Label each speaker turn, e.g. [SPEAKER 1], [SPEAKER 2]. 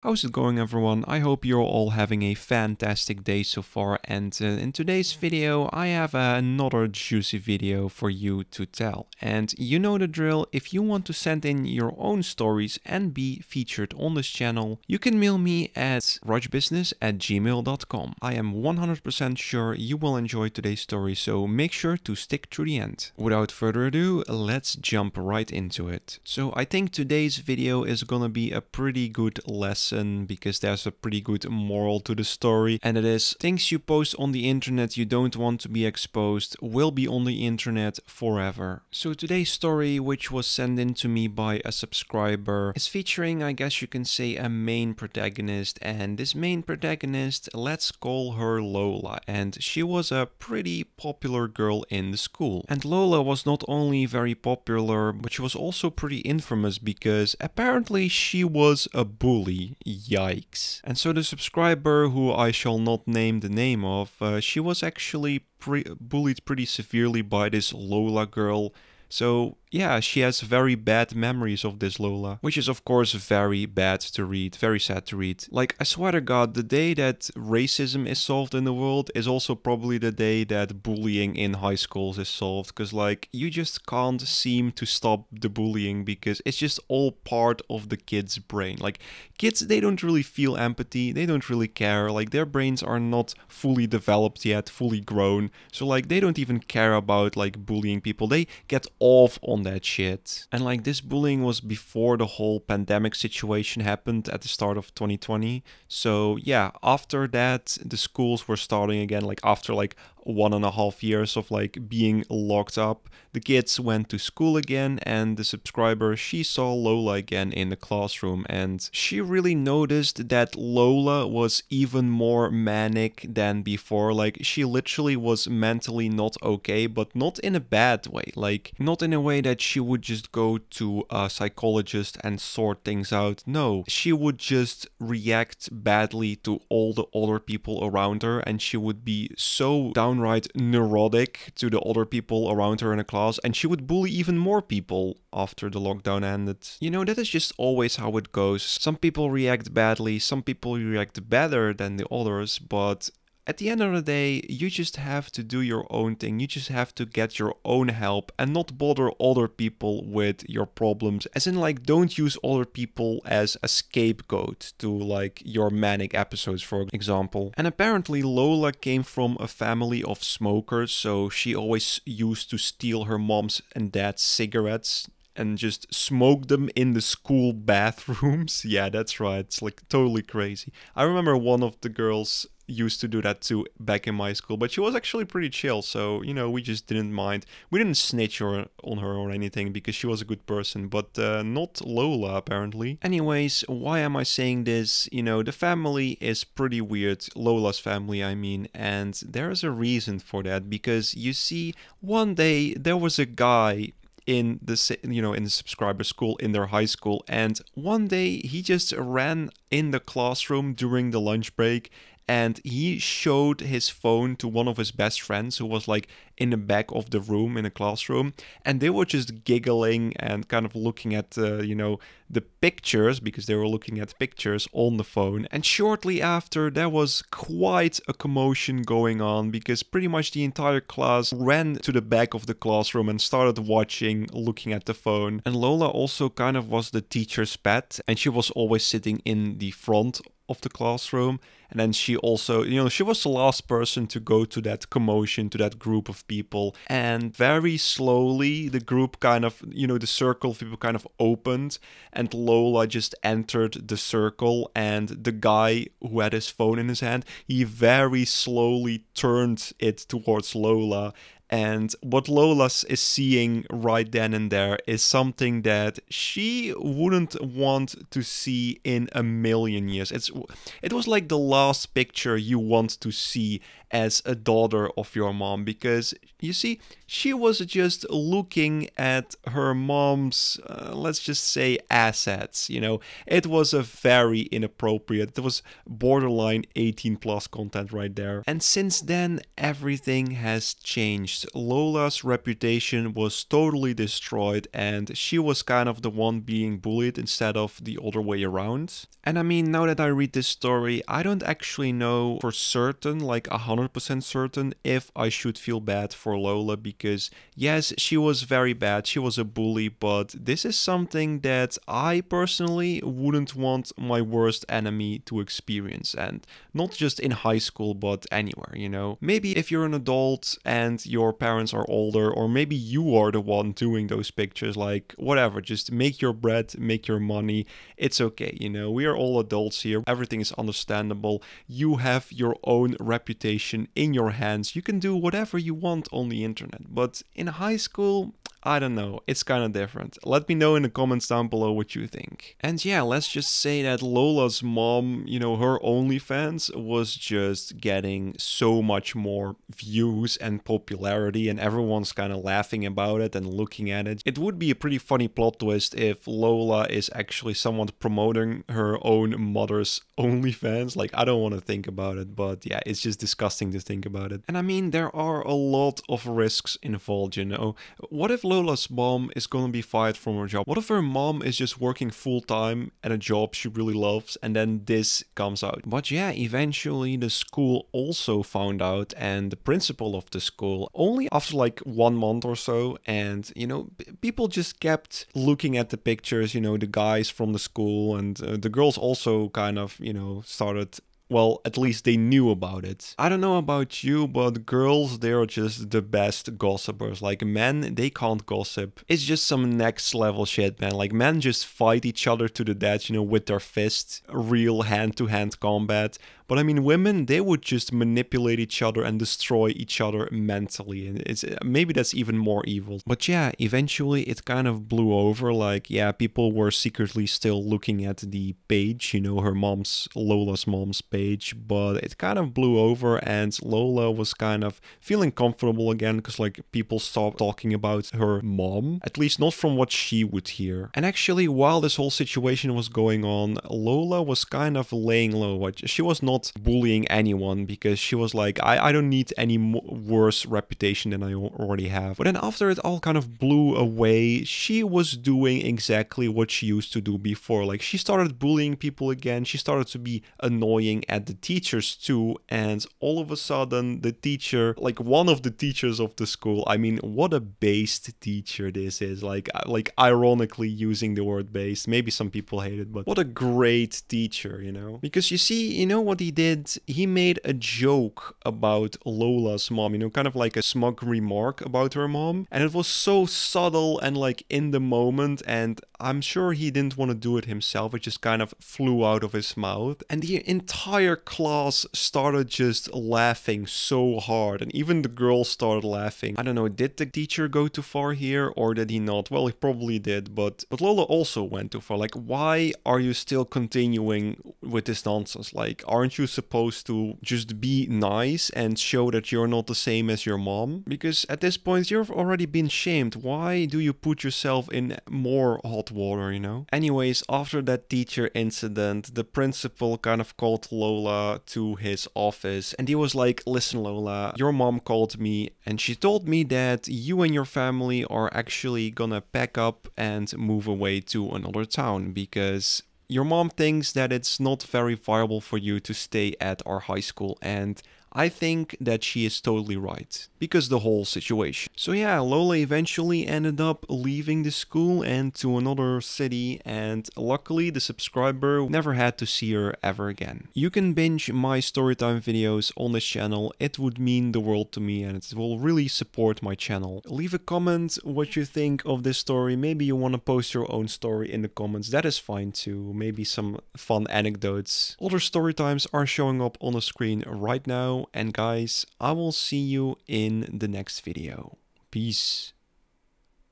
[SPEAKER 1] How's it going, everyone? I hope you're all having a fantastic day so far, and in today's video I have another juicy video for you to tell. And you know the drill. If you want to send in your own stories and be featured on this channel, you can mail me at rajbusiness@gmail.com. I am 100% sure you will enjoy today's story, so make sure to stick through the end. Without further ado, let's jump right into it. So I think today's video is gonna be a pretty good lesson because there's a pretty good moral to the story, and it is things you post on the internet you don't want to be exposed will be on the internet forever. So today's story, which was sent in to me by a subscriber, is featuring, I guess you can say, a main protagonist, and this main protagonist, let's call her Lola, and she was a pretty popular girl in the school. And Lola was not only very popular, but she was also pretty infamous because apparently she was a bully. Yikes. And so the subscriber, who I shall not name the name of, she was actually bullied pretty severely by this Lola girl. So yeah, she has very bad memories of this Lola, which is of course very bad to read, very sad to read. Like, I swear to God, the day that racism is solved in the world is also probably the day that bullying in high schools is solved, because like, you just can't seem to stop the bullying because it's just all part of the kid's brain. Like, kids, they don't really feel empathy, they don't really care, like their brains are not fully developed yet, fully grown, so like they don't even care about like bullying people, they get off on that shit. And like, this bullying was before the whole pandemic situation happened at the start of 2020. So yeah, after that the schools were starting again, like after like 1.5 years of like being locked up, the kids went to school again, and the subscriber, she saw Lola again in the classroom, and she really noticed that Lola was even more manic than before. Like, she literally was mentally not okay, but not in a bad way, like not in a way that she would just go to a psychologist and sort things out. No, she would just react badly to all the other people around her, and she would be so downright neurotic to the other people around her in a class, and she would bully even more people after the lockdown ended. You know, that is just always how it goes. Some people react badly, some people react better than the others, but at the end of the day, you just have to do your own thing. You just have to get your own help and not bother other people with your problems. As in, like, don't use other people as a scapegoat to like your manic episodes, for example. And apparently Lola came from a family of smokers, so she always used to steal her mom's and dad's cigarettes and just smoke them in the school bathrooms. Yeah, that's right. It's like totally crazy. I remember one of the girls used to do that too back in my school, but she was actually pretty chill, so you know, we just didn't mind. We didn't snitch on her or anything because she was a good person, but not Lola apparently. Anyways, why am I saying this? You know, the family is pretty weird, Lola's family I mean, and there's a reason for that, because you see, one day there was a guy in the, you know, in the subscriber school in their high school, and one day he just ran in the classroom during the lunch break, and he showed his phone to one of his best friends who was like in the back of the room in a classroom, and they were just giggling and kind of looking at you know, the pictures, because they were looking at pictures on the phone. And shortly after, there was quite a commotion going on because pretty much the entire class ran to the back of the classroom and started watching, looking at the phone. And Lola also kind of was the teacher's pet, and she was always sitting in the front of the classroom. And then she also, you know, she was the last person to go to that commotion, to that group of people. And very slowly the group kind of, you know, the circle of people kind of opened, and Lola just entered the circle, and the guy who had his phone in his hand, he very slowly turned it towards Lola. And what Lola is seeing right then and there is something that she wouldn't want to see in a million years. It was like the last picture you want to see as a daughter of your mom, because you see, she was just looking at her mom's, let's just say, assets. You know, it was a very inappropriate, it was borderline 18 plus content right there. And since then, everything has changed. first, Lola's reputation was totally destroyed and she was kind of the one being bullied instead of the other way around. And I mean, now that I read this story, I don't actually know for certain, like 100% certain, if I should feel bad for Lola, because yes, she was very bad, she was a bully, but this is something that I personally wouldn't want my worst enemy to experience, and not just in high school, but anywhere, you know? Maybe if you're an adult and your parents are older, or maybe you are the one doing those pictures, like whatever, just make your bread, make your money, it's okay, you know? We are all adults here, everything is understandable, you have your own reputation in your hands, you can do whatever you want on the internet, but in high school, I don't know, it's kind of different. Let me know in the comments down below what you think. And yeah, let's just say that Lola's mom, you know, her OnlyFans was just getting so much more views and popularity, and everyone's kind of laughing about it and looking at it. It would be a pretty funny plot twist if Lola is actually someone promoting her own mother's OnlyFans. Like, I don't want to think about it, but yeah, it's just disgusting to think about it. And I mean, there are a lot of risks involved, you know. What if Lola's mom is gonna be fired from her job? What if her mom is just working full-time at a job she really loves and then this comes out? But yeah, eventually the school also found out, and the principal of the school, only after like 1 month or so, and you know, people just kept looking at the pictures, you know, the guys from the school, and the girls also kind of, you know, started, well, at least they knew about it. I don't know about you, but girls, they're just the best gossipers. Like, men, they can't gossip. It's just some next level shit, man. Like, men just fight each other to the death, you know, with their fists. Real hand-to-hand combat. But I mean, women, they would just manipulate each other and destroy each other mentally. And it's maybe that's even more evil. But yeah, eventually it kind of blew over. Like, yeah, people were secretly still looking at the page, you know, her mom's, Lola's mom's page. But it kind of blew over, and Lola was kind of feeling comfortable again, because like people stopped talking about her mom, at least not from what she would hear. And actually, while this whole situation was going on, Lola was kind of laying low. She was not bullying anyone, because she was like, I don't need any worse reputation than I already have. But then after it all kind of blew away, she was doing exactly what she used to do before. Like, she started bullying people again, she started to be annoying at the teachers too, and all of a sudden the teacher, like one of the teachers of the school, I mean, what a based teacher this is, like ironically using the word based, maybe some people hate it, but what a great teacher, you know? Because you see, you know what he did? He made a joke about Lola's mom, you know, kind of like a smug remark about her mom, and it was so subtle and like in the moment, and I'm sure he didn't want to do it himself, it just kind of flew out of his mouth, and the entire class started just laughing so hard, and even the girls started laughing. I don't know, did the teacher go too far here, or did he not? Well, he probably did, but Lola also went too far. Like, why are you still continuing with this nonsense? Like, aren't you supposed to just be nice and show that you're not the same as your mom? Because at this point, you've already been shamed. Why do you put yourself in more hot water, you know? Anyways, after that teacher incident, the principal kind of called Lola to his office, and he was like, listen, Lola, your mom called me and she told me that you and your family are actually gonna pack up and move away to another town, because your mom thinks that it's not very viable for you to stay at our high school, and I think that she is totally right, because the whole situation. So yeah, Lola eventually ended up leaving the school and to another city, and luckily the subscriber never had to see her ever again. You can binge my storytime videos on this channel, it would mean the world to me and it will really support my channel. Leave a comment what you think of this story, maybe you want to post your own story in the comments, that is fine too, maybe some fun anecdotes. Other storytimes are showing up on the screen right now. And guys, I will see you in the next video. Peace.